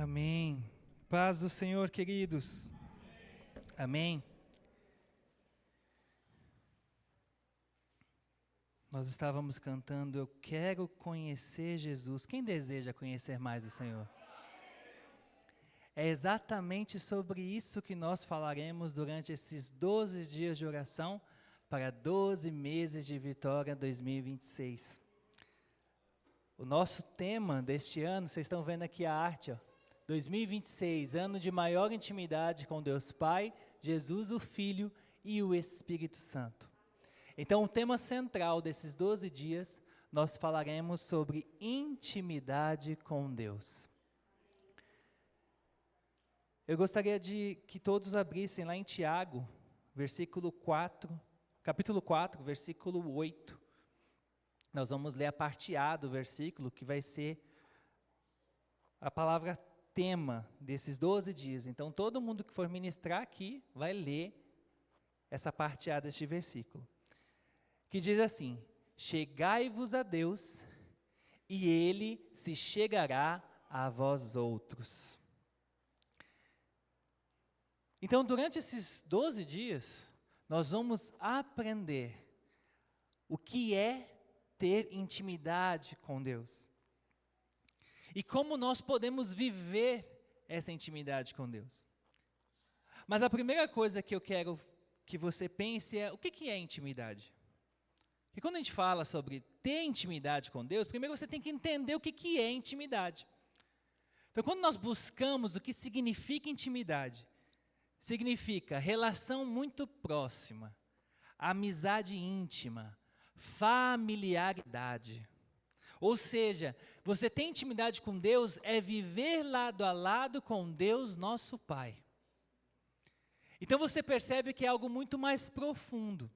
Amém. Paz do Senhor, queridos. Amém. Nós estávamos cantando, eu quero conhecer Jesus. Quem deseja conhecer mais o Senhor? É exatamente sobre isso que nós falaremos durante esses 12 dias de oração para 12 meses de Vitória 2026. O nosso tema deste ano, vocês estão vendo aqui a arte, ó. 2026, ano de maior intimidade com Deus Pai, Jesus o Filho e o Espírito Santo. Então, o tema central desses 12 dias, nós falaremos sobre intimidade com Deus. Eu gostaria de que todos abrissem lá em Tiago, capítulo 4, versículo 8. Nós vamos ler a parte A do versículo, que vai ser a palavra tema desses 12 dias. Então, todo mundo que for ministrar aqui vai ler essa parte A deste versículo. Que diz assim: chegai-vos a Deus, e Ele se chegará a vós outros. Então, durante esses 12 dias, nós vamos aprender o que é ter intimidade com Deus. E como nós podemos viver essa intimidade com Deus. Mas a primeira coisa que eu quero que você pense é, o que é intimidade? E quando a gente fala sobre ter intimidade com Deus, primeiro você tem que entender o que é intimidade. Então, quando nós buscamos o que significa intimidade, significa relação muito próxima, amizade íntima, familiaridade. Ou seja, você ter intimidade com Deus é viver lado a lado com Deus, nosso Pai. Então você percebe que é algo muito mais profundo.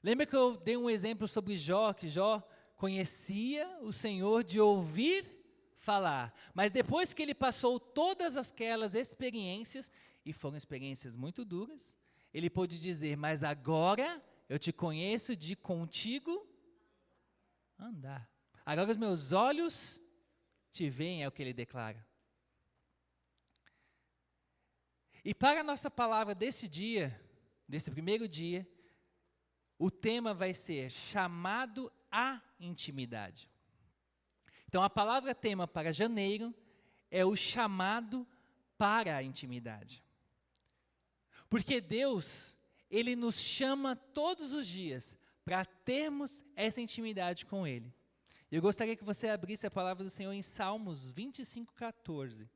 Lembra que eu dei um exemplo sobre Jó, que Jó conhecia o Senhor de ouvir falar, mas depois que ele passou todas aquelas experiências, e foram experiências muito duras, ele pôde dizer, mas agora eu te conheço de contigo andar. Agora os meus olhos te veem, é o que ele declara. E para a nossa palavra desse dia, desse primeiro dia, o tema vai ser chamado à intimidade. Então a palavra tema para janeiro é o chamado para a intimidade. Porque Deus, Ele nos chama todos os dias para termos essa intimidade com Ele. Eu gostaria que você abrisse a palavra do Senhor em Salmos 25:14.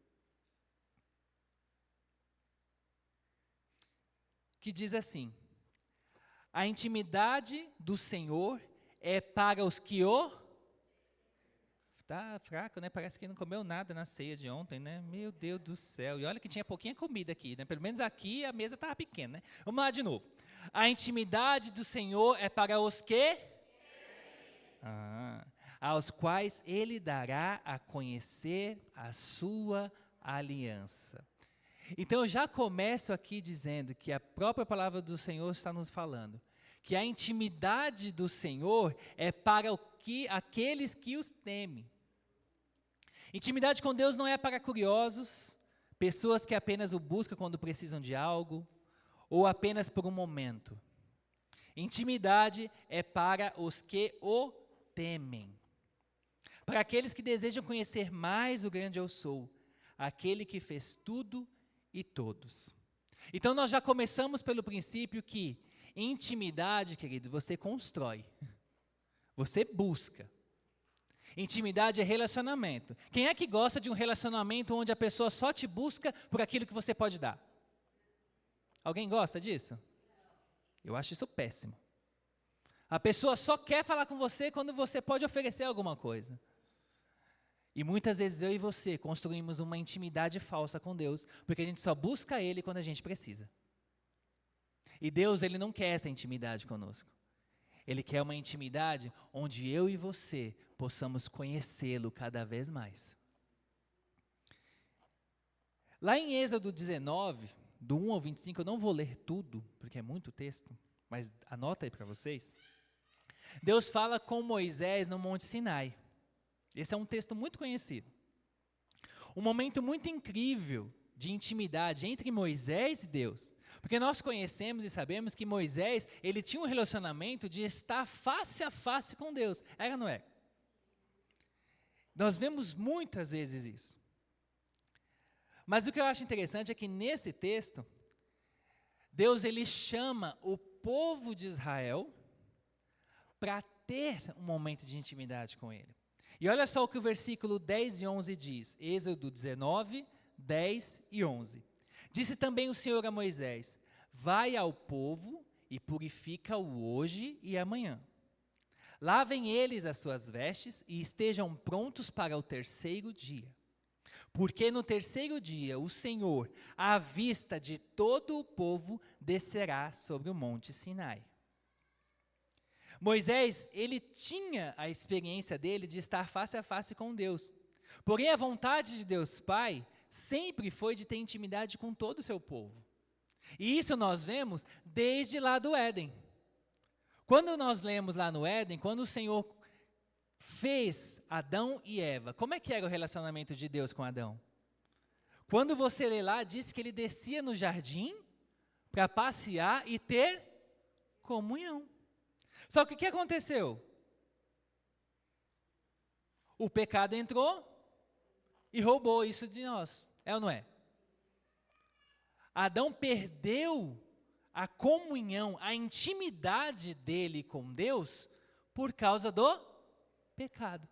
Que diz assim: a intimidade do Senhor é para os que o... Tá fraco, né? Parece que não comeu nada na ceia de ontem, né? Meu Deus do céu. E olha que tinha pouquinha comida aqui, né? Pelo menos aqui a mesa estava pequena, né? Vamos lá de novo. A intimidade do Senhor é para os que... aos quais Ele dará a conhecer a sua aliança. Então eu já começo aqui dizendo que a própria palavra do Senhor está nos falando que a intimidade do Senhor é para aqueles que os temem. Intimidade com Deus não é para curiosos, pessoas que apenas o buscam quando precisam de algo, ou apenas por um momento. Intimidade é para os que o temem. Para aqueles que desejam conhecer mais o grande eu sou, aquele que fez tudo e todos. Então nós já começamos pelo princípio que intimidade, querido, você constrói, você busca. Intimidade é relacionamento. Quem é que gosta de um relacionamento onde a pessoa só te busca por aquilo que você pode dar? Alguém gosta disso? Eu acho isso péssimo. A pessoa só quer falar com você quando você pode oferecer alguma coisa. E muitas vezes eu e você construímos uma intimidade falsa com Deus, porque a gente só busca Ele quando a gente precisa. E Deus, Ele não quer essa intimidade conosco. Ele quer uma intimidade onde eu e você possamos conhecê-lo cada vez mais. Lá em Êxodo 19, do 1 ao 25, eu não vou ler tudo, porque é muito texto, mas anota aí para vocês. Deus fala com Moisés no Monte Sinai. Esse é um texto muito conhecido. um momento muito incrível de intimidade entre Moisés e Deus. Porque nós conhecemos e sabemos que Moisés, ele tinha um relacionamento de estar face a face com Deus. Era ou não é? Nós vemos muitas vezes isso. Mas o que eu acho interessante é que nesse texto, Deus ele chama o povo de Israel para ter um momento de intimidade com ele. E olha só o que o versículo 10 e 11 diz, Êxodo 19, 10 e 11. Disse também o Senhor a Moisés, vai ao povo e purifica-o hoje e amanhã. Lavem eles as suas vestes e estejam prontos para o terceiro dia. Porque no terceiro dia o Senhor, à vista de todo o povo, descerá sobre o monte Sinai. Moisés, ele tinha a experiência dele de estar face a face com Deus. Porém, a vontade de Deus Pai sempre foi de ter intimidade com todo o seu povo. E isso nós vemos desde lá do Éden. Quando nós lemos lá no Éden, quando o Senhor fez Adão e Eva, como é que era o relacionamento de Deus com Adão? Quando você lê lá, diz que ele descia no jardim para passear e ter comunhão. Só que o que aconteceu? O pecado entrou e roubou isso de nós, é ou não é? Adão perdeu a comunhão, a intimidade dele com Deus por causa do pecado.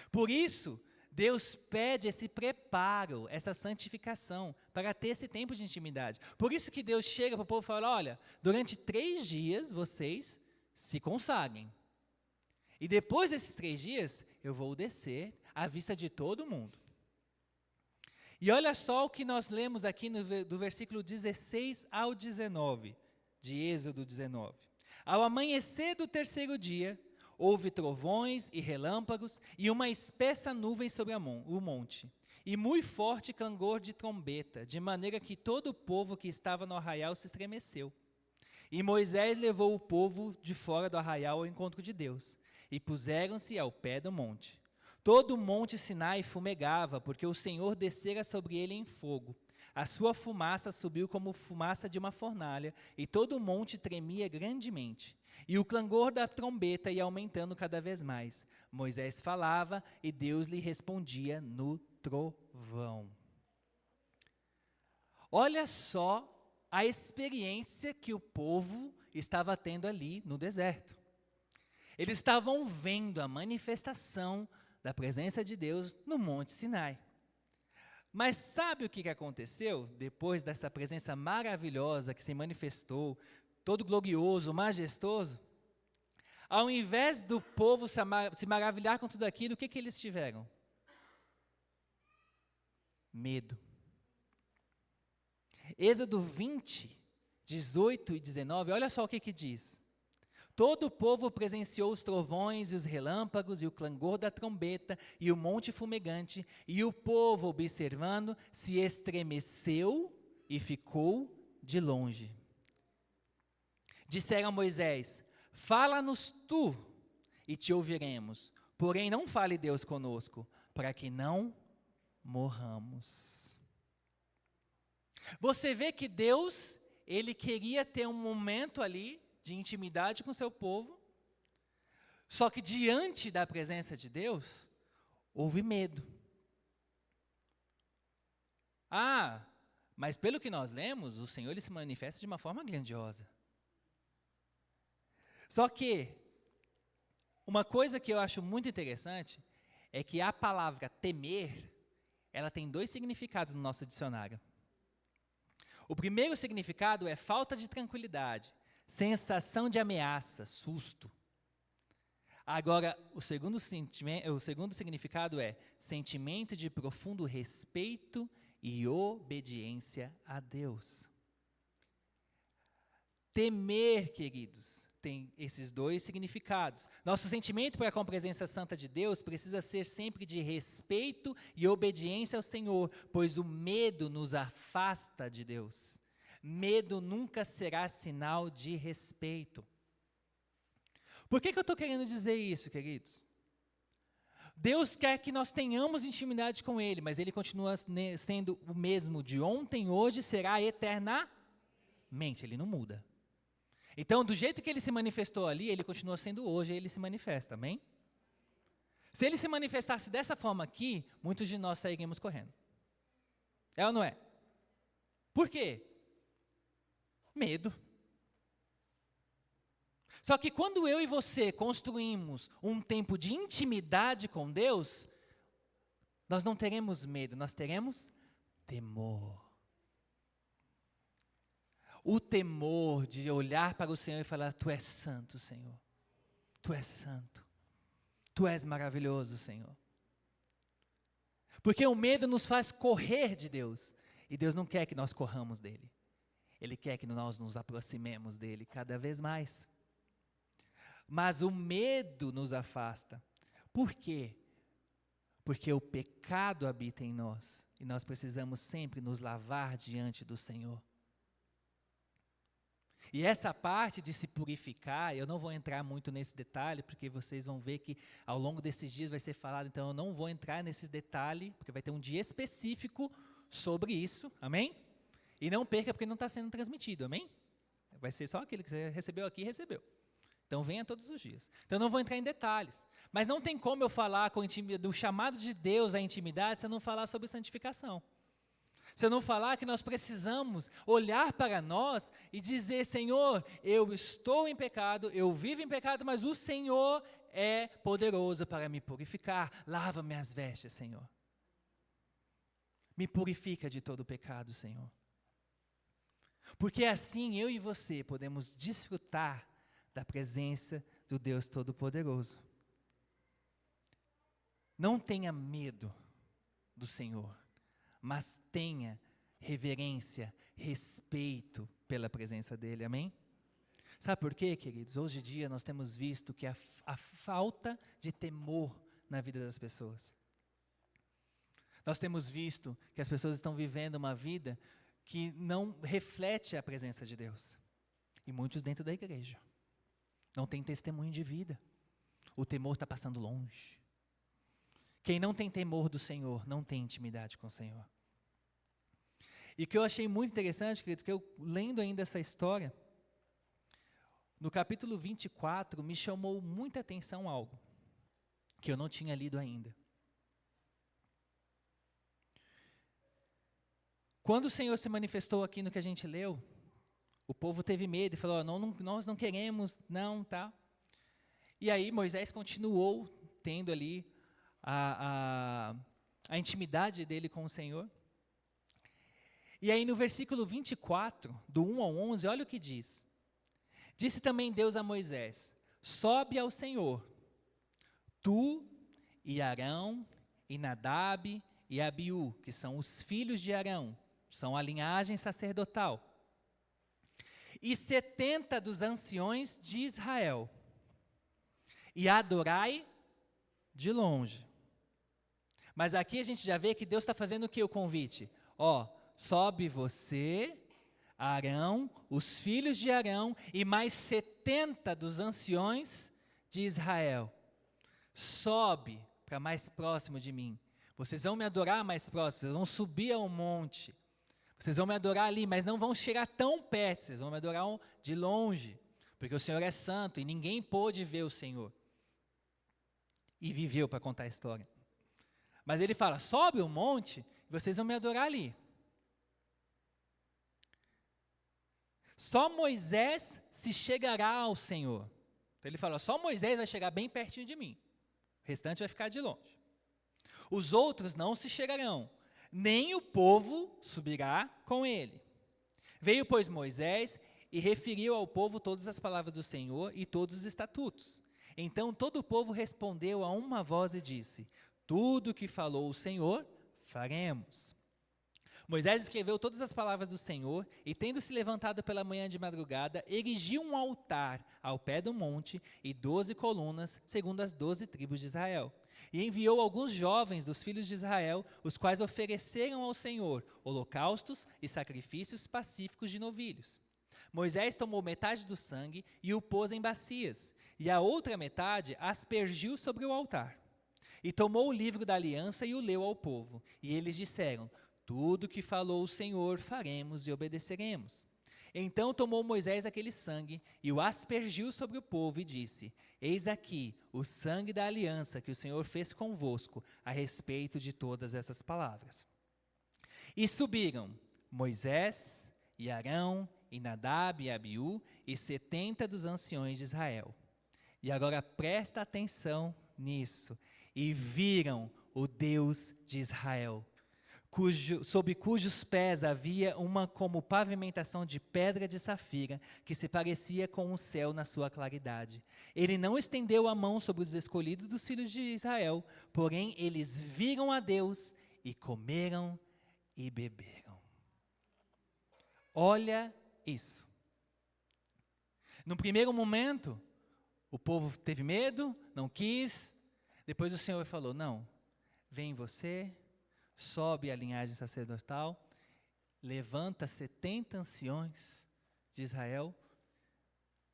Por isso, Deus pede esse preparo, essa santificação, para ter esse tempo de intimidade. Por isso que Deus chega para o povo e fala, olha, durante 3 dias vocês se consagrem. E depois desses 3 dias, eu vou descer à vista de todo mundo. E olha só o que nós lemos aqui do versículo 16 ao 19, de Êxodo 19. Ao amanhecer do terceiro dia, houve trovões e relâmpagos e uma espessa nuvem sobre o monte, e muito forte clangor de trombeta, de maneira que todo o povo que estava no arraial se estremeceu. E Moisés levou o povo de fora do arraial ao encontro de Deus, e puseram-se ao pé do monte. Todo o monte Sinai fumegava, porque o Senhor descera sobre ele em fogo. A sua fumaça subiu como fumaça de uma fornalha, e todo o monte tremia grandemente. E o clangor da trombeta ia aumentando cada vez mais. Moisés falava, e Deus lhe respondia no trovão. Olha só a experiência que o povo estava tendo ali no deserto. Eles estavam vendo a manifestação da presença de Deus no Monte Sinai. Mas sabe o que aconteceu depois dessa presença maravilhosa que se manifestou, todo glorioso, majestoso? Ao invés do povo se maravilhar com tudo aquilo, o que eles tiveram? Medo. Êxodo 20, 18 e 19, olha só o que diz. Todo o povo presenciou os trovões e os relâmpagos e o clangor da trombeta e o monte fumegante, e o povo, observando, se estremeceu e ficou de longe. Disseram a Moisés, fala-nos tu e te ouviremos, porém não fale Deus conosco, para que não morramos. Você vê que Deus, ele queria ter um momento ali, de intimidade com seu povo, só que diante da presença de Deus, houve medo. Mas pelo que nós lemos, o Senhor ele se manifesta de uma forma grandiosa. Só que, uma coisa que eu acho muito interessante, é que a palavra temer, ela tem 2 significados no nosso dicionário. O primeiro significado é falta de tranquilidade, sensação de ameaça, susto. Agora, o segundo significado é sentimento de profundo respeito e obediência a Deus. Temer, queridos, tem esses 2 significados. Nosso sentimento para com a presença santa de Deus precisa ser sempre de respeito e obediência ao Senhor, pois o medo nos afasta de Deus. Medo nunca será sinal de respeito. Por que eu estou querendo dizer isso, queridos? Deus quer que nós tenhamos intimidade com Ele, mas Ele continua sendo o mesmo de ontem, hoje, será eternamente. Ele não muda. Então, do jeito que Ele se manifestou ali, Ele continua sendo hoje, Ele se manifesta, amém? Se Ele se manifestasse dessa forma aqui, muitos de nós sairíamos correndo. É ou não é? Por quê? Medo. Só que quando eu e você construímos um tempo de intimidade com Deus, nós não teremos medo, nós teremos temor. O temor de olhar para o Senhor e falar: Tu és santo, Senhor. Tu és santo. Tu és maravilhoso, Senhor. Porque o medo nos faz correr de Deus. E Deus não quer que nós corramos dEle. Ele quer que nós nos aproximemos dEle cada vez mais. Mas o medo nos afasta. Por quê? Porque o pecado habita em nós. E nós precisamos sempre nos lavar diante do Senhor. E essa parte de se purificar, eu não vou entrar muito nesse detalhe, porque vocês vão ver que ao longo desses dias vai ser falado, então eu não vou entrar nesse detalhe, porque vai ter um dia específico sobre isso, amém? E não perca, porque não está sendo transmitido, amém? Vai ser só aquilo que você recebeu aqui, recebeu. Então venha todos os dias. Então eu não vou entrar em detalhes. Mas não tem como eu falar do chamado de Deus à intimidade se eu não falar sobre santificação. Se eu não falar que nós precisamos olhar para nós e dizer: Senhor, eu estou em pecado, eu vivo em pecado, mas o Senhor é poderoso para me purificar. Lava minhas vestes, Senhor. Me purifica de todo o pecado, Senhor. Porque assim eu e você podemos desfrutar da presença do Deus Todo-Poderoso. Não tenha medo do Senhor, mas tenha reverência, respeito pela presença dEle, amém? Sabe por quê, queridos? Hoje em dia nós temos visto que a falta de temor na vida das pessoas. Nós temos visto que as pessoas estão vivendo uma vida que não reflete a presença de Deus. E muitos dentro da igreja. Não tem testemunho de vida. O temor está passando longe. Quem não tem temor do Senhor, não tem intimidade com o Senhor. E o que eu achei muito interessante, queridos, que eu lendo ainda essa história, no capítulo 24, me chamou muita atenção algo, que eu não tinha lido ainda. Quando o Senhor se manifestou aqui no que a gente leu, o povo teve medo e falou: nós não queremos, não, tá? E aí Moisés continuou tendo ali a intimidade dele com o Senhor. E aí no versículo 24, do 1 ao 11, olha o que diz. Disse também Deus a Moisés: sobe ao Senhor, tu e Arão e Nadab e Abiú, que são os filhos de Arão, são a linhagem sacerdotal, e 70 dos anciões de Israel, e adorai de longe. Mas aqui a gente já vê que Deus está fazendo o que? O convite. Sobe você, Arão, os filhos de Arão, e mais 70 dos anciões de Israel. Sobe para mais próximo de mim. Vocês vão me adorar mais próximo, vocês vão subir ao monte. Vocês vão me adorar ali, mas não vão chegar tão perto, vocês vão me adorar de longe, porque o Senhor é santo e ninguém pôde ver o Senhor. E viveu para contar a história. Mas ele fala: sobe o monte e vocês vão me adorar ali. Só Moisés se chegará ao Senhor. Então ele fala: só Moisés vai chegar bem pertinho de mim. O restante vai ficar de longe. Os outros não se chegarão, nem o povo subirá com ele. Veio, pois, Moisés e referiu ao povo todas as palavras do Senhor e todos os estatutos. Então todo o povo respondeu a uma voz e disse: tudo o que falou o Senhor, faremos. Moisés escreveu todas as palavras do Senhor e, tendo se levantado pela manhã de madrugada, erigiu um altar ao pé do monte e 12 colunas, segundo as 12 tribos de Israel. E enviou alguns jovens dos filhos de Israel, os quais ofereceram ao Senhor holocaustos e sacrifícios pacíficos de novilhos. Moisés tomou metade do sangue e o pôs em bacias, e a outra metade aspergiu sobre o altar. E tomou o livro da aliança e o leu ao povo. E eles disseram: tudo que falou o Senhor faremos e obedeceremos. Então tomou Moisés aquele sangue e o aspergiu sobre o povo e disse: eis aqui o sangue da aliança que o Senhor fez convosco a respeito de todas essas palavras. E subiram Moisés e Arão e Nadab e Abiú e 70 dos anciões de Israel. E agora presta atenção nisso. E viram o Deus de Israel, sob cujos pés havia uma como pavimentação de pedra de safira, que se parecia com o céu na sua claridade. Ele não estendeu a mão sobre os escolhidos dos filhos de Israel, porém eles viram a Deus e comeram e beberam. Olha isso. No primeiro momento, o povo teve medo, não quis. Depois o Senhor falou: não, vem você, sobe a linhagem sacerdotal, levanta 70 anciões de Israel,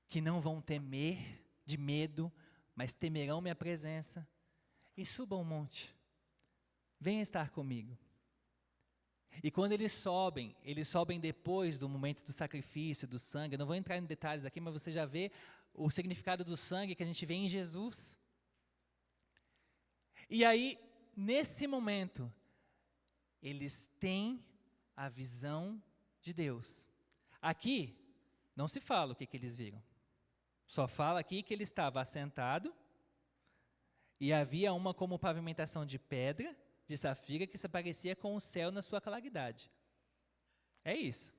que não vão temer de medo, mas temerão minha presença, e subam o monte, venha estar comigo. E quando eles sobem depois do momento do sacrifício, do sangue. Eu não vou entrar em detalhes aqui, mas você já vê o significado do sangue que a gente vê em Jesus. E aí, nesse momento, eles têm a visão de Deus. Aqui, não se fala o que eles viram. Só fala aqui que ele estava assentado e havia uma como pavimentação de pedra, de safira, que se parecia com o céu na sua claridade. É isso.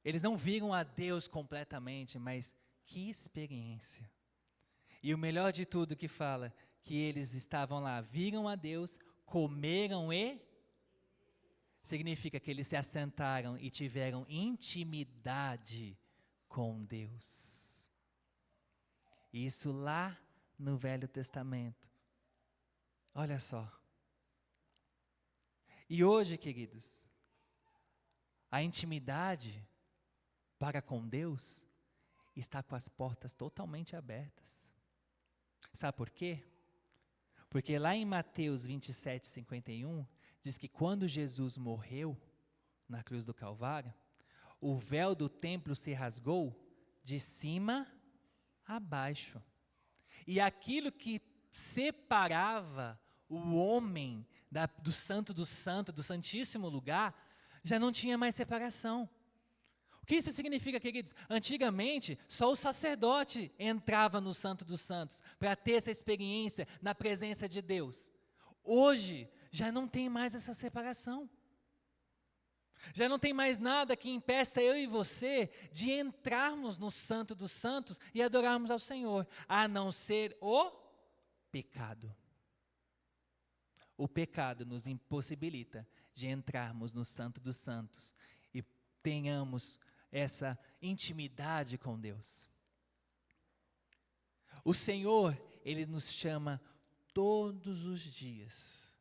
Eles não viram a Deus completamente, mas que experiência. E o melhor de tudo que fala, que eles estavam lá, viram a Deus, comeram e... significa que eles se assentaram e tiveram intimidade com Deus. Isso lá no Velho Testamento. Olha só. E hoje, queridos, a intimidade para com Deus está com as portas totalmente abertas. Sabe por quê? Porque lá em Mateus 27, 51, diz que quando Jesus morreu na cruz do Calvário, o véu do templo se rasgou de cima a baixo. E aquilo que separava o homem do santo, do santíssimo lugar, já não tinha mais separação. O que isso significa, queridos? Antigamente, só o sacerdote entrava no Santo dos Santos para ter essa experiência na presença de Deus. Hoje, já não tem mais essa separação. Já não tem mais nada que impeça eu e você de entrarmos no Santo dos Santos e adorarmos ao Senhor, a não ser o pecado. O pecado nos impossibilita de entrarmos no Santo dos Santos e tenhamos essa intimidade com Deus. O Senhor, Ele nos chama todos os dias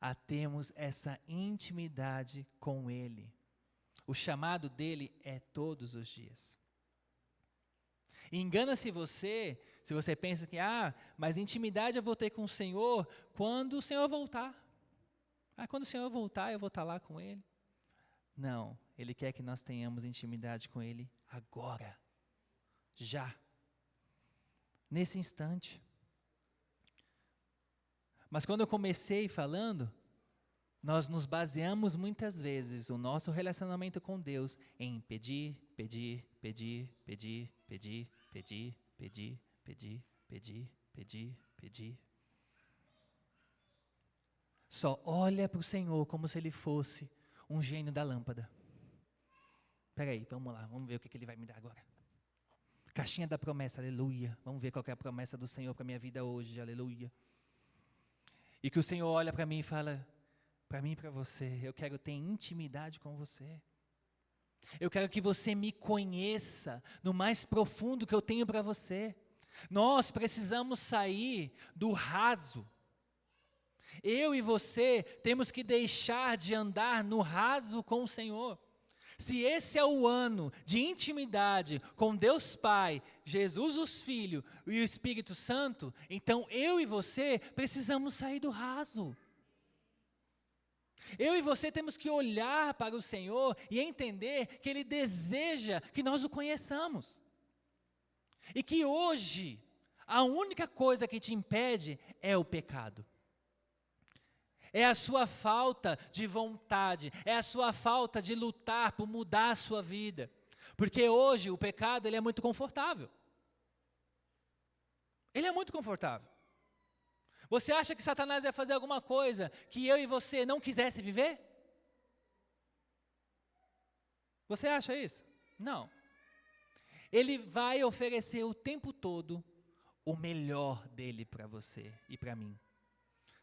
a termos essa intimidade com Ele. O chamado dEle é todos os dias. Engana-se você, se você pensa que, mas intimidade eu vou ter com o Senhor quando o Senhor voltar. Quando o Senhor voltar, eu vou estar lá com Ele. Não, Ele quer que nós tenhamos intimidade com Ele agora, já, nesse instante. Mas quando eu comecei falando, nós nos baseamos muitas vezes o nosso relacionamento com Deus em pedir, pedir, pedir, pedir, pedir, pedir, pedir, pedir, pedir, pedir, pedir. Só olha para o Senhor como se Ele fosse um gênio da lâmpada. Espera aí, vamos lá, vamos ver o que Ele vai me dar agora. Caixinha da promessa, aleluia. Vamos ver qual é a promessa do Senhor para a minha vida hoje, aleluia. E que o Senhor olha para mim e fala, para mim e para você, eu quero ter intimidade com você. Eu quero que você me conheça no mais profundo que eu tenho para você. Nós precisamos sair do raso. Eu e você temos que deixar de andar no raso com o Senhor. Se esse é o ano de intimidade com Deus Pai, Jesus o Filho e o Espírito Santo, então eu e você precisamos sair do raso. Eu e você temos que olhar para o Senhor e entender que Ele deseja que nós o conheçamos. E que hoje, a única coisa que te impede é o pecado. É a sua falta de vontade, é a sua falta de lutar por mudar a sua vida. Porque hoje o pecado ele é muito confortável. Ele é muito confortável. Você acha que Satanás vai fazer alguma coisa que eu e você não quisesse viver? Você acha isso? Não. Ele vai oferecer o tempo todo o melhor dele para você e para mim.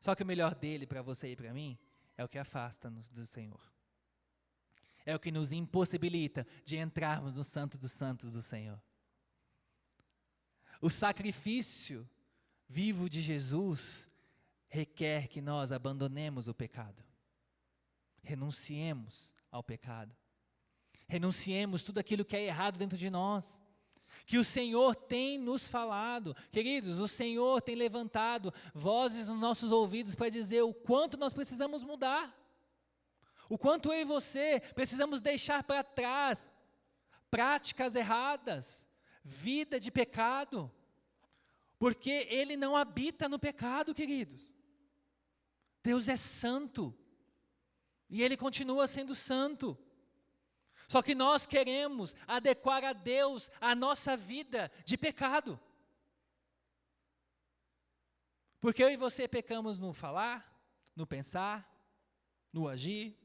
Só que o melhor dele para você e para mim é o que afasta-nos do Senhor. É o que nos impossibilita de entrarmos no Santo dos Santos do Senhor. O sacrifício vivo de Jesus requer que nós abandonemos o pecado. Renunciemos ao pecado. Renunciemos tudo aquilo que é errado dentro de nós. Que o Senhor tem nos falado. Queridos, o Senhor tem levantado vozes nos nossos ouvidos para dizer o quanto nós precisamos mudar. O quanto eu e você precisamos deixar para trás práticas erradas, vida de pecado. Porque Ele não habita no pecado, queridos. Deus é santo. E Ele continua sendo santo. Só que nós queremos adequar a Deus a nossa vida de pecado. Porque eu e você pecamos no falar, no pensar, no agir.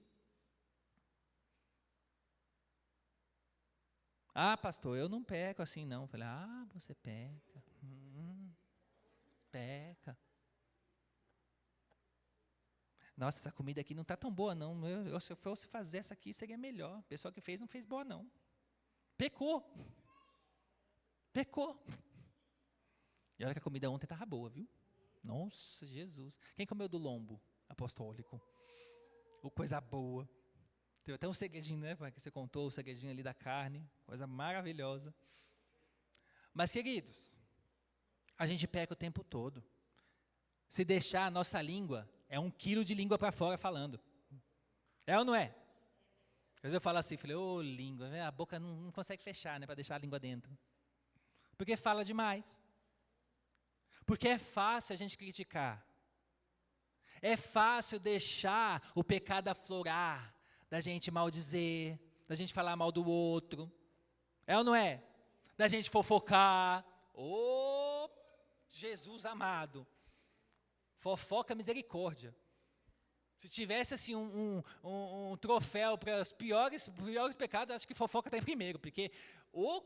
Ah, pastor, eu não peco assim não. Eu falei, você peca. Peca. Nossa, essa comida aqui não está tão boa não. Se eu fosse fazer essa aqui, seria melhor. O pessoal que fez não fez boa não. Pecou. E olha que a comida ontem estava boa, viu? Nossa, Jesus. Quem comeu do lombo apostólico? Coisa boa. Teve até um segredinho, né? Que você contou, o segredinho ali da carne. Coisa maravilhosa. Mas, queridos, a gente peca o tempo todo. Se deixar a nossa língua, é 1 quilo de língua para fora falando. É ou não é? Às vezes eu falo assim, falei, língua, a boca não consegue fechar, né, para deixar a língua dentro. Porque fala demais. Porque é fácil a gente criticar. É fácil deixar o pecado aflorar, da gente maldizer, da gente falar mal do outro. É ou não é? Da gente fofocar. Jesus amado. Fofoca misericórdia. Se tivesse assim um troféu para os piores pecados, acho que fofoca está em primeiro, porque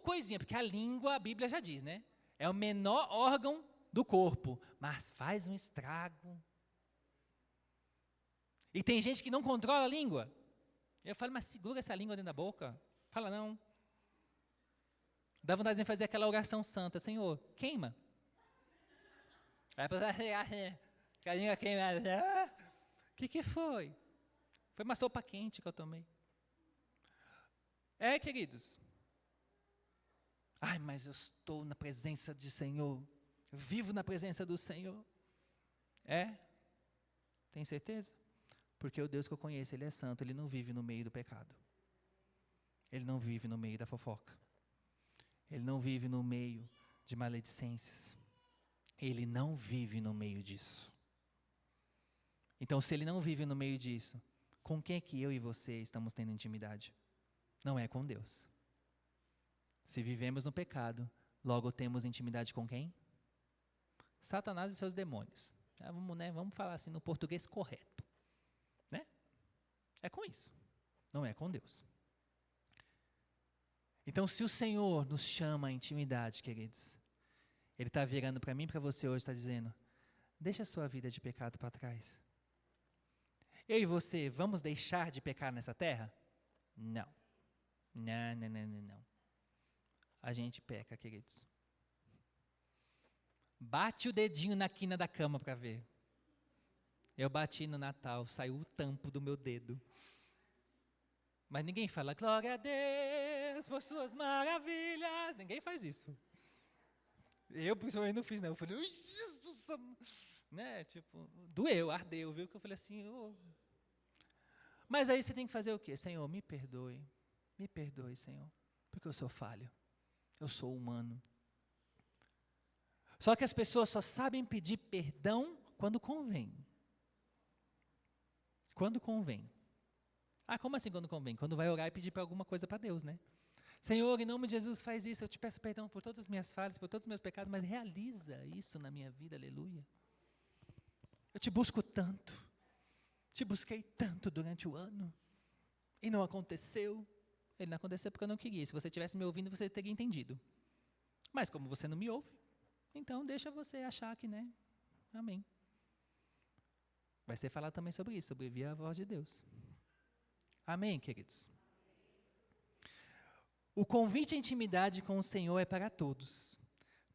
coisinha, porque a língua, a Bíblia já diz, né? É o menor órgão do corpo, mas faz um estrago. E tem gente que não controla a língua. Eu falo, mas segura essa língua dentro da boca. Fala não. Dá vontade de fazer aquela oração santa, Senhor, queima. Vai para a língua queimada. O que foi? Foi uma sopa quente que eu tomei. Queridos. Mas eu estou na presença do Senhor. Eu vivo na presença do Senhor. Tem certeza? Porque o Deus que eu conheço, Ele é santo. Ele não vive no meio do pecado. Ele não vive no meio da fofoca. Ele não vive no meio de maledicências. Ele não vive no meio disso. Então, se Ele não vive no meio disso, com quem é que eu e você estamos tendo intimidade? Não é com Deus. Se vivemos no pecado, logo temos intimidade com quem? Satanás e seus demônios. Vamos falar assim no português correto. Né? É com isso. Não é com Deus. Então, se o Senhor nos chama à intimidade, queridos, Ele está virando para mim e para você hoje, está dizendo, deixa a sua vida de pecado para trás. Eu e você, vamos deixar de pecar nessa terra? Não. Não. A gente peca, queridos. Bate o dedinho na quina da cama para ver. Eu bati no Natal, saiu o tampo do meu dedo. Mas ninguém fala, glória a Deus por suas maravilhas. Ninguém faz isso. Eu, principalmente, não fiz, não. Eu falei, Jesus, né? Tipo, doeu, ardeu, viu? Que eu falei assim, Mas aí você tem que fazer o quê? Senhor, me perdoe, Senhor, porque eu sou falho, eu sou humano. Só que as pessoas só sabem pedir perdão quando convém. Quando convém. Ah, como assim quando convém? Quando vai orar e pedir para alguma coisa para Deus, né? Senhor, em nome de Jesus faz isso, eu te peço perdão por todas as minhas falhas, por todos os meus pecados, mas realiza isso na minha vida, aleluia. Eu te busco tanto, te busquei tanto durante o ano, e não aconteceu. Ele não aconteceu porque eu não queria. Se você tivesse me ouvindo, você teria entendido. Mas como você não me ouve, então deixa você achar que, né? Amém. Vai ser falado também sobre isso, sobre ouvir a voz de Deus. Amém, queridos? O convite à intimidade com o Senhor é para todos,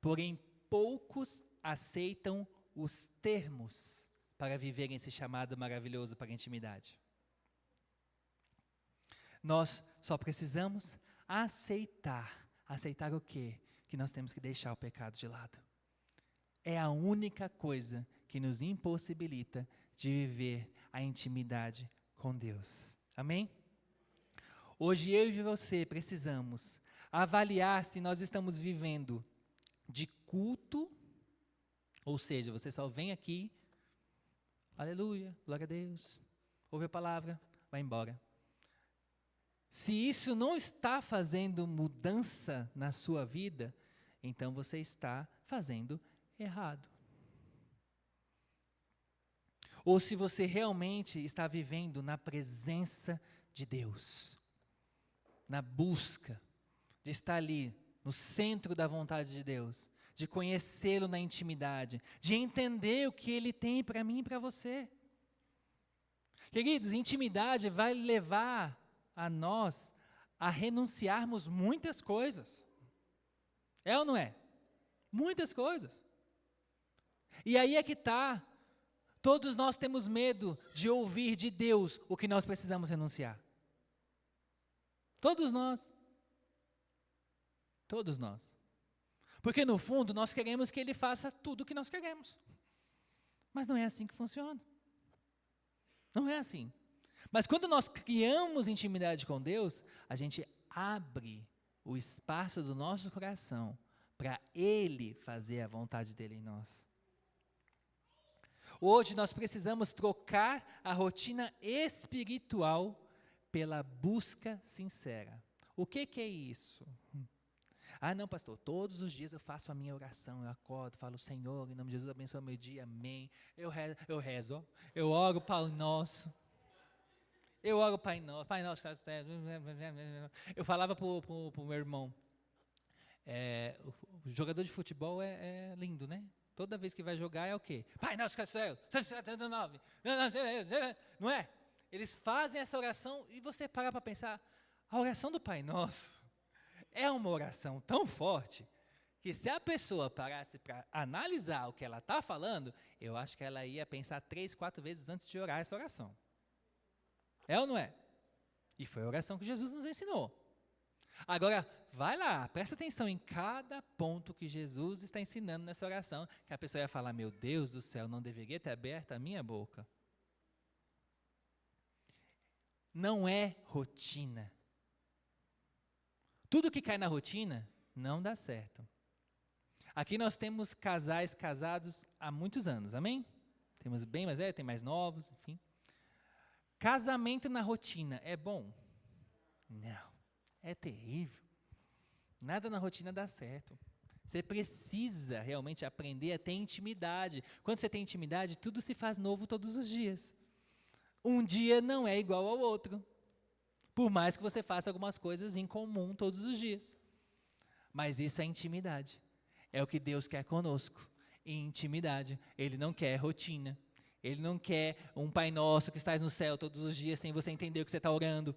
porém poucos aceitam os termos para viverem esse chamado maravilhoso para a intimidade. Nós só precisamos aceitar. Aceitar o quê? Que nós temos que deixar o pecado de lado. É a única coisa que nos impossibilita de viver a intimidade com Deus. Amém? Hoje eu e você precisamos avaliar se nós estamos vivendo de culto, ou seja, você só vem aqui, aleluia, glória a Deus, ouve a palavra, vai embora. Se isso não está fazendo mudança na sua vida, então você está fazendo errado. Ou se você realmente está vivendo na presença de Deus, na busca de estar ali, no centro da vontade de Deus, de conhecê-lo na intimidade, de entender o que Ele tem para mim e para você. Queridos, intimidade vai levar a nós a renunciarmos muitas coisas. É ou não é? Muitas coisas. E aí é que está. Todos nós temos medo de ouvir de Deus o que nós precisamos renunciar. Todos nós. Todos nós. Porque no fundo nós queremos que Ele faça tudo o que nós queremos. Mas não é assim que funciona. Não é assim. Mas quando nós criamos intimidade com Deus, a gente abre o espaço do nosso coração para Ele fazer a vontade dEle em nós. Hoje nós precisamos trocar a rotina espiritual pela busca sincera. O que é isso? Ah, não, pastor, todos os dias eu faço a minha oração, eu acordo, falo, Senhor, em nome de Jesus, abençoa meu dia, amém. Eu rezo, eu oro Pai Nosso. Eu oro Pai Nosso. Eu falava para o meu irmão, o jogador de futebol é lindo, né? Toda vez que vai jogar é o quê? Pai Nosso que é do céu, não é? Eles fazem essa oração e você para pensar, a oração do Pai Nosso é uma oração tão forte que se a pessoa parasse para analisar o que ela está falando, eu acho que ela ia pensar 3, 4 vezes antes de orar essa oração. É ou não é? E foi a oração que Jesus nos ensinou. Agora, vai lá, presta atenção em cada ponto que Jesus está ensinando nessa oração, que a pessoa ia falar, meu Deus do céu, não deveria ter aberto a minha boca. Não é rotina. Tudo que cai na rotina não dá certo. Aqui nós temos casais casados há muitos anos, amém? Temos bem mais velhos, tem mais novos, enfim. Casamento na rotina é bom? Não, é terrível. Nada na rotina dá certo. Você precisa realmente aprender a ter intimidade. Quando você tem intimidade, tudo se faz novo todos os dias. Um dia não é igual ao outro. Por mais que você faça algumas coisas em comum todos os dias. Mas isso é intimidade. É o que Deus quer conosco. Em intimidade. Ele não quer rotina. Ele não quer um Pai Nosso que está no céu todos os dias sem você entender o que você está orando.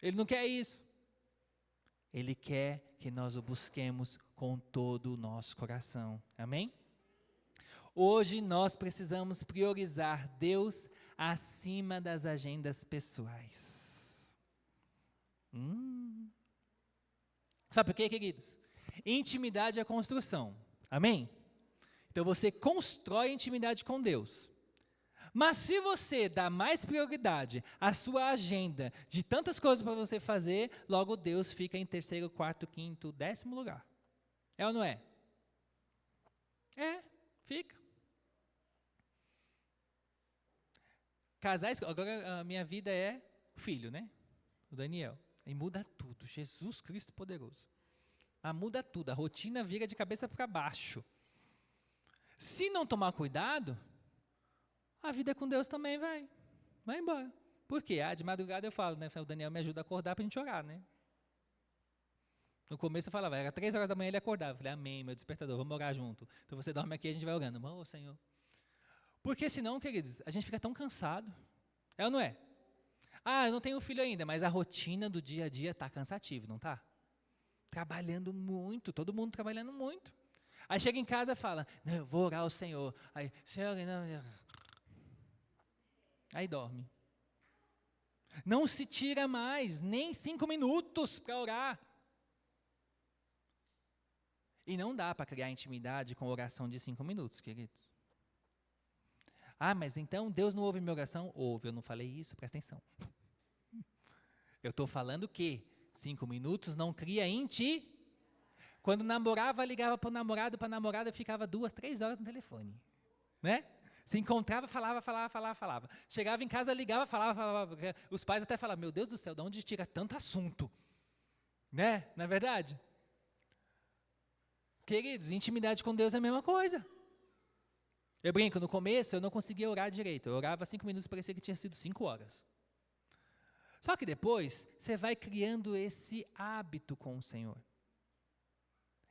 Ele não quer isso. Ele quer que nós o busquemos com todo o nosso coração. Amém? Hoje nós precisamos priorizar Deus acima das agendas pessoais. Sabe por quê, queridos? Intimidade é construção. Amém? Então você constrói intimidade com Deus. Mas se você dá mais prioridade à sua agenda de tantas coisas para você fazer, logo Deus fica em terceiro, quarto, quinto, 10º lugar. É ou não é? É, fica. Casais, agora a minha vida é o filho, né? O Daniel. E muda tudo. Jesus Cristo poderoso. Muda tudo. A rotina vira de cabeça para baixo. Se não tomar cuidado, a vida com Deus também vai embora. Por quê? De madrugada eu falo, né? O Daniel me ajuda a acordar para a gente orar, né? No começo eu falava, era 3 horas da manhã ele acordava. Eu falei, amém, meu despertador, vamos orar junto. Então você dorme aqui e a gente vai orando. Ô, Senhor. Porque senão, queridos, a gente fica tão cansado. É ou não é? Eu não tenho filho ainda, mas a rotina do dia a dia está cansativa, não está? Trabalhando muito, todo mundo trabalhando muito. Aí chega em casa e fala, não, eu vou orar ao Senhor. Aí, Senhor, não. Aí dorme. Não se tira mais nem 5 minutos para orar. E não dá para criar intimidade com oração de 5 minutos, queridos. Mas então Deus não ouve minha oração? Ouve, eu não falei isso, presta atenção. Eu estou falando que 5 minutos não cria intimidade. Quando namorava, ligava para o namorado, para a namorada, ficava 2, 3 horas no telefone. Né? Se encontrava, falava. Chegava em casa, ligava, falava. Os pais até falavam, meu Deus do céu, de onde tira tanto assunto? Né? Não é verdade? Queridos, intimidade com Deus é a mesma coisa. Eu brinco, no começo eu não conseguia orar direito. Eu orava 5 minutos, parecia que tinha sido 5 horas. Só que depois, você vai criando esse hábito com o Senhor.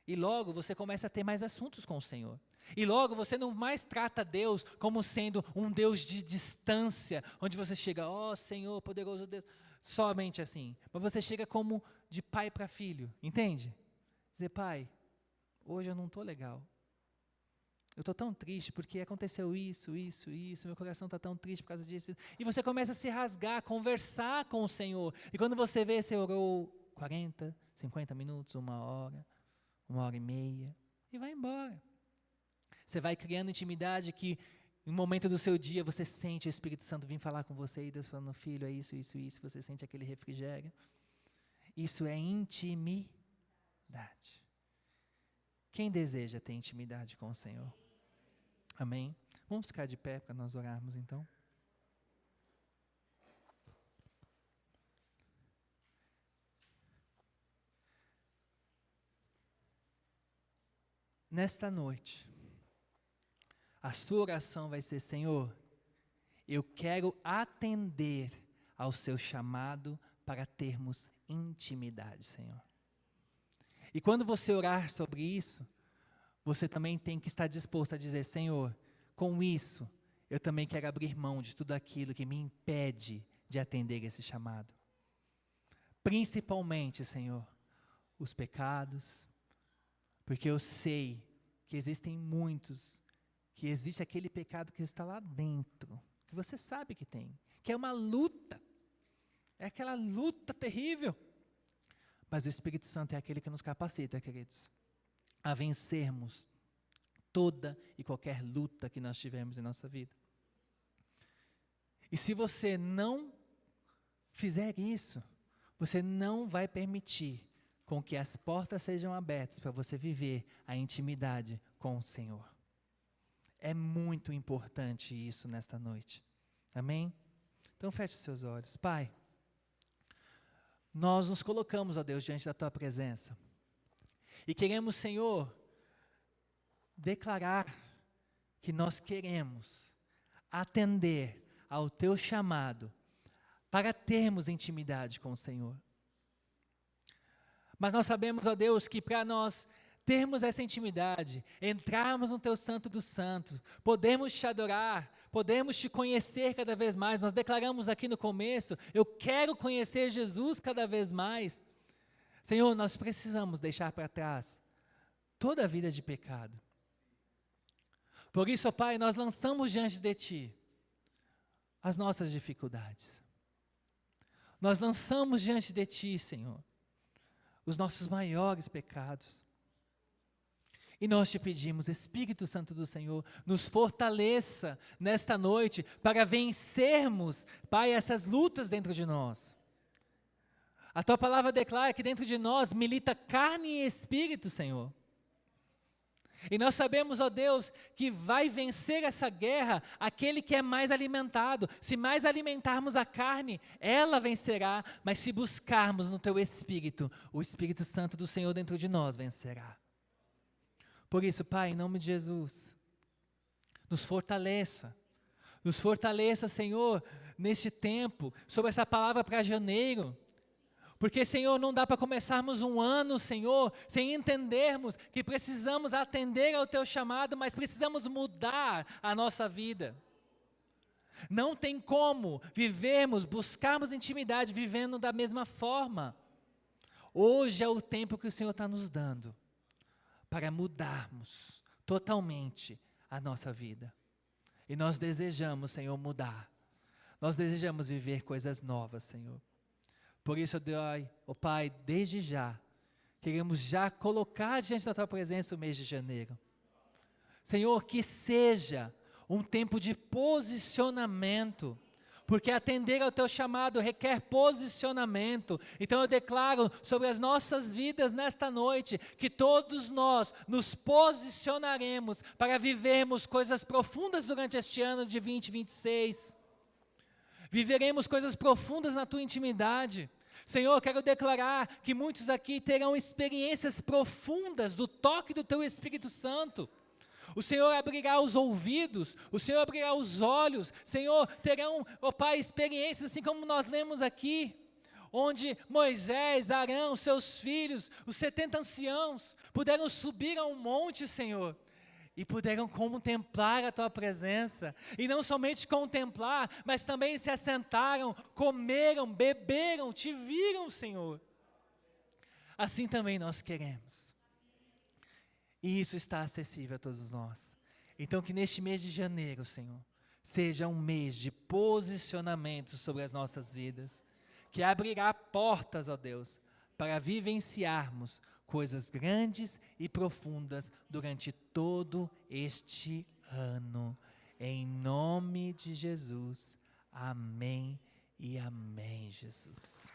E logo você começa a ter mais assuntos com o Senhor. E logo você não mais trata Deus como sendo um Deus de distância, onde você chega, Senhor, poderoso Deus, somente assim. Mas você chega como de pai para filho, entende? Dizer, pai, hoje eu não estou legal. Eu estou tão triste porque aconteceu isso, meu coração está tão triste por causa disso. E você começa a se rasgar, conversar com o Senhor. E quando você vê, você orou 40, 50 minutos, 1 hora e meia, e vai embora. Você vai criando intimidade que, em um momento do seu dia, você sente o Espírito Santo vir falar com você, e Deus falando, filho, é isso, você sente aquele refrigério. Isso é intimidade. Quem deseja ter intimidade com o Senhor? Amém? Vamos ficar de pé para nós orarmos então. Nesta noite, a sua oração vai ser, Senhor, eu quero atender ao seu chamado para termos intimidade, Senhor. E quando você orar sobre isso, você também tem que estar disposto a dizer, Senhor, com isso, eu também quero abrir mão de tudo aquilo que me impede de atender esse chamado. Principalmente, Senhor, os pecados, porque eu sei que existem muitos, que existe aquele pecado que está lá dentro, que você sabe que tem, que é uma luta, é aquela luta terrível. Mas o Espírito Santo é aquele que nos capacita, queridos, a vencermos toda e qualquer luta que nós tivermos em nossa vida. E se você não fizer isso, você não vai permitir com que as portas sejam abertas para você viver a intimidade com o Senhor. É muito importante isso nesta noite. Amém? Então feche seus olhos. Pai, nós nos colocamos, ó Deus, diante da Tua presença. E queremos, Senhor, declarar que nós queremos atender ao Teu chamado para termos intimidade com o Senhor. Mas nós sabemos, ó Deus, que para nós termos essa intimidade, entrarmos no Teu Santo dos Santos, podemos Te adorar, podemos Te conhecer cada vez mais. Nós declaramos aqui no começo, eu quero conhecer Jesus cada vez mais. Senhor, nós precisamos deixar para trás toda a vida de pecado. Por isso, ó Pai, nós lançamos diante de Ti as nossas dificuldades. Nós lançamos diante de Ti, Senhor, os nossos maiores pecados. E nós te pedimos, Espírito Santo do Senhor, nos fortaleça nesta noite para vencermos, Pai, essas lutas dentro de nós. A Tua palavra declara que dentro de nós milita carne e espírito, Senhor. E nós sabemos, ó Deus, que vai vencer essa guerra aquele que é mais alimentado. Se mais alimentarmos a carne, ela vencerá, mas se buscarmos no Teu Espírito, o Espírito Santo do Senhor dentro de nós vencerá. Por isso, Pai, em nome de Jesus, nos fortaleça, Senhor, neste tempo, sobre essa palavra para janeiro, porque, Senhor, não dá para começarmos um ano, Senhor, sem entendermos que precisamos atender ao Teu chamado, mas precisamos mudar a nossa vida. Não tem como vivermos, buscarmos intimidade, vivendo da mesma forma. Hoje é o tempo que o Senhor está nos dando para mudarmos totalmente a nossa vida. E nós desejamos, Senhor, mudar. Nós desejamos viver coisas novas, Senhor. Por isso, ó Pai, desde já, queremos já colocar diante da Tua presença o mês de janeiro. Senhor, que seja um tempo de posicionamento, porque atender ao Teu chamado requer posicionamento. Então eu declaro sobre as nossas vidas nesta noite, que todos nós nos posicionaremos para vivermos coisas profundas durante este ano de 2026. Viveremos coisas profundas na Tua intimidade. Senhor, quero declarar que muitos aqui terão experiências profundas do toque do Teu Espírito Santo. O Senhor abrirá os ouvidos, o Senhor abrirá os olhos, Senhor, terão, ó Pai, experiências assim como nós lemos aqui, onde Moisés, Arão, seus filhos, os 70 anciãos, puderam subir a um monte, Senhor, e puderam contemplar a Tua presença, e não somente contemplar, mas também se assentaram, comeram, beberam, Te viram, Senhor. Assim também nós queremos. E isso está acessível a todos nós. Então que neste mês de janeiro, Senhor, seja um mês de posicionamento sobre as nossas vidas, que abrirá portas, ó Deus, para vivenciarmos coisas grandes e profundas durante todo este ano. Em nome de Jesus. Amém e amém, Jesus.